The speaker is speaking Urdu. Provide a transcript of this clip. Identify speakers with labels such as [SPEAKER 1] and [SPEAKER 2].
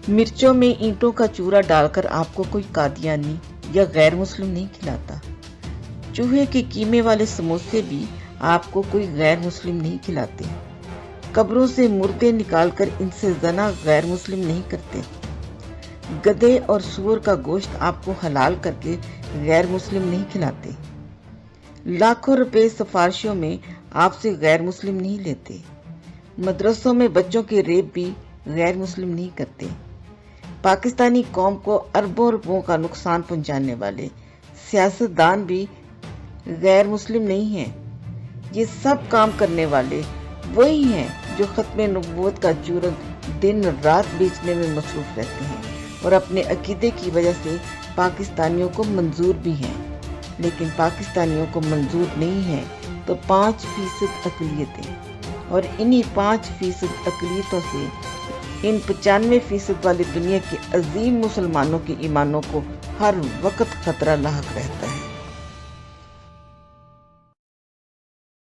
[SPEAKER 1] مرچوں میں اینٹوں کا چورا ڈال کر آپ کو کوئی قادیانی یا غیر مسلم نہیں کھلاتا۔ چوہے کے قیمے والے سموسے بھی آپ کو کوئی غیر مسلم نہیں کھلاتے۔ قبروں سے مردے نکال کر ان سے زنا غیر مسلم نہیں کرتے۔ گدھے اور سور کا گوشت آپ کو حلال کر کے غیر مسلم نہیں کھلاتے۔ لاکھوں روپے سفارشوں میں آپ سے غیر مسلم نہیں لیتے۔ مدرسوں میں بچوں کے ریپ بھی غیر مسلم نہیں کرتے۔ پاکستانی قوم کو اربوں روپوں کا نقصان پہنچانے والے سیاستدان بھی غیر مسلم نہیں ہیں۔ یہ سب کام کرنے والے وہی ہیں جو ختم نبوت کا چورا دن رات بیچنے میں مصروف رہتے ہیں اور اپنے عقیدے کی وجہ سے پاکستانیوں کو منظور بھی ہیں، لیکن پاکستانیوں کو منظور نہیں ہے تو 5% اقلیتیں، اور انہی 5% اقلیتوں سے ان 95% والی دنیا کے عظیم مسلمانوں کے ایمانوں کو ہر وقت خطرہ لاحق رہتا ہے۔